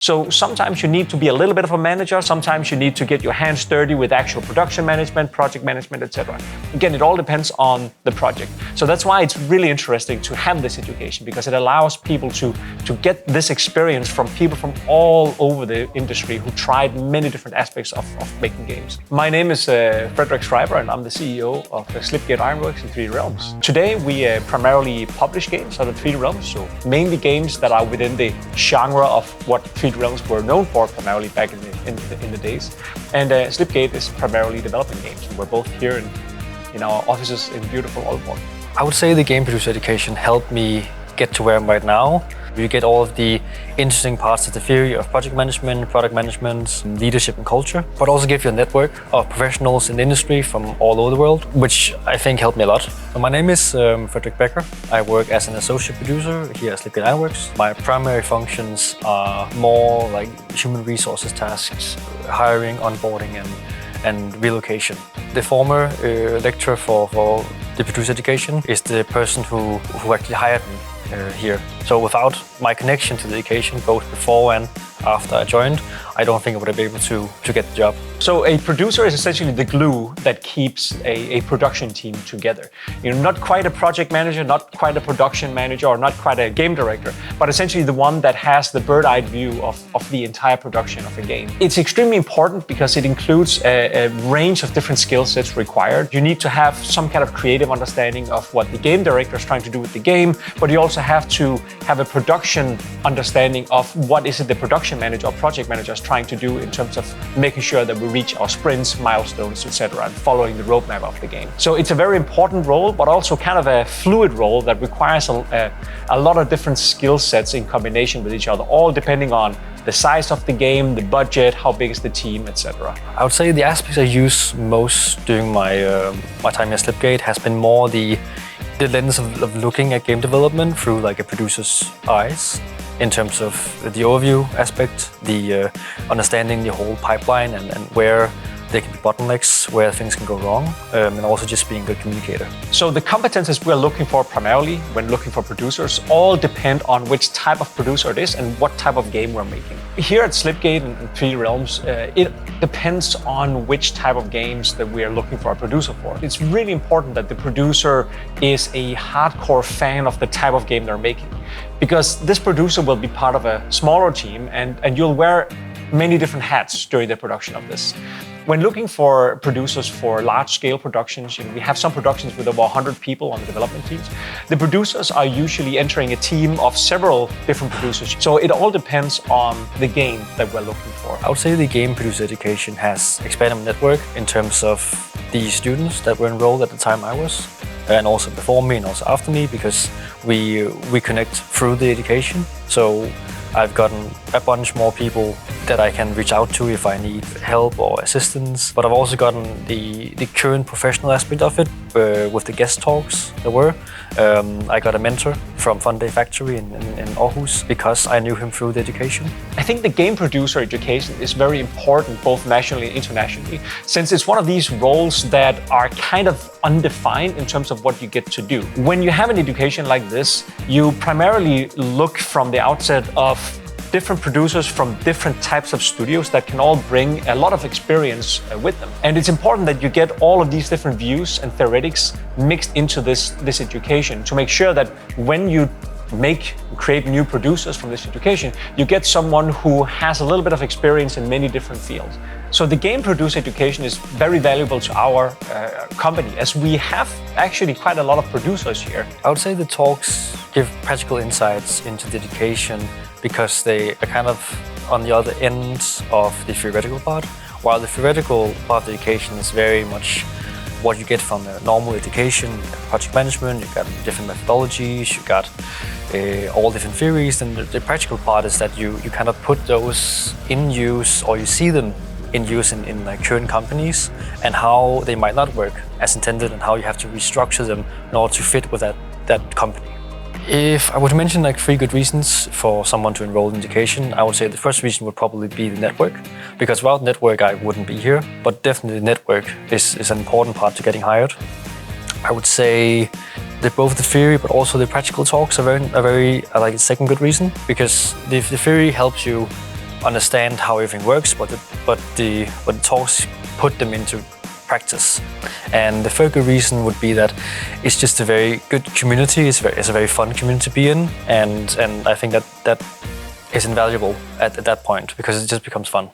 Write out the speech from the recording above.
So sometimes you need to be a little bit of a manager, sometimes you need to get your hands dirty with actual production management, project management, etc. Again, it all depends on the project. So that's why it's really interesting to have this education, because it allows people to get this experience from people from all over the industry who tried many different aspects of making games. My name is Frederik and I'm the CEO of Slipgate Ironworks in 3D Realms. Today we primarily publish games out of 3D Realms, so mainly games that are within the genre of what 3D Realms were known for primarily back in the days. And Slipgate is primarily developing games. And we're both here in our offices in beautiful Aalborg. I would say the game producer education helped me get to where I'm right now. You get all of the interesting parts of the theory of project management, product management, leadership and culture, but also give you a network of professionals in the industry from all over the world, which I think helped me a lot. My name is Frederik. I work as an associate producer here at Slipgate Ironworks. My primary functions are more like human resources tasks, hiring, onboarding and relocation. The former lecturer for the producer education is the person who actually hired me here. So without my connection to the education, both before and after I joined, I don't think I would have been able to get the job. So a producer is essentially the glue that keeps a production team together. You're not quite a project manager, not quite a production manager, or not quite a game director, but essentially the one that has the bird-eye view of the entire production of a game. It's extremely important because it includes a range of different skill sets required. You need to have some kind of creative understanding of what the game director is trying to do with the game, but you also have to have a production understanding of what is it the production manager or project manager is trying to do in terms of making sure that we reach our sprints, milestones, etc., and following the roadmap of the game. So it's a very important role, but also kind of a fluid role that requires a lot of different skill sets in combination with each other, all depending on the size of the game, the budget, how big is the team, etc. I would say the aspects I use most during my time at Slipgate has been more the lens of looking at game development through like a producer's eyes, in terms of the overview aspect, the understanding the whole pipeline and where there can be bottlenecks, where things can go wrong, and also just being a good communicator. So the competences we're looking for primarily when looking for producers all depend on which type of producer it is and what type of game we're making. Here at Slipgate and 3D Realms, it depends on which type of games that we are looking for a producer for. It's really important that the producer is a hardcore fan of the type of game they're making, because this producer will be part of a smaller team and you'll wear many different hats during the production of this. When looking for producers for large-scale productions, we have some productions with over 100 people on the development teams. The producers are usually entering a team of several different producers. So it all depends on the game that we're looking for. I would say the game producer education has expanded my network in terms of the students that were enrolled at the time I was, and also before me and also after me, because we connect through the education. So I've gotten a bunch more people that I can reach out to if I need help or assistance. But I've also gotten the current professional aspect of it with the guest talks there were. I got a mentor from Fun Day Factory in Aarhus because I knew him through the education. I think the game producer education is very important both nationally and internationally, since it's one of these roles that are kind of undefined in terms of what you get to do. When you have an education like this, you primarily look from the outset of different producers from different types of studios that can all bring a lot of experience with them. And it's important that you get all of these different views and theoretics mixed into this education to make sure that when you create new producers from this education, you get someone who has a little bit of experience in many different fields. So the game producer education is very valuable to our company, as we have actually quite a lot of producers here. I would say the talks give practical insights into the education because they are kind of on the other end of the theoretical part, while the theoretical part of the education is very much what you get from a normal education, project management, you've got different methodologies, you've got all different theories, and the practical part is that you kind of put those in use, or you see them in use in like current companies, and how they might not work as intended and how you have to restructure them in order to fit with that company. If I were to mention like 3 good reasons for someone to enroll in education, I would say the first reason would probably be the network, because without network I wouldn't be here, but definitely the network is an important part to getting hired. I would say that both the theory but also the practical talks are very I like the second good reason, because the theory helps you understand how everything works, but the talks put them into practice. And the third good reason would be that it's just a very good community. It's a very fun community to be in, and I think that is invaluable at that point because it just becomes fun.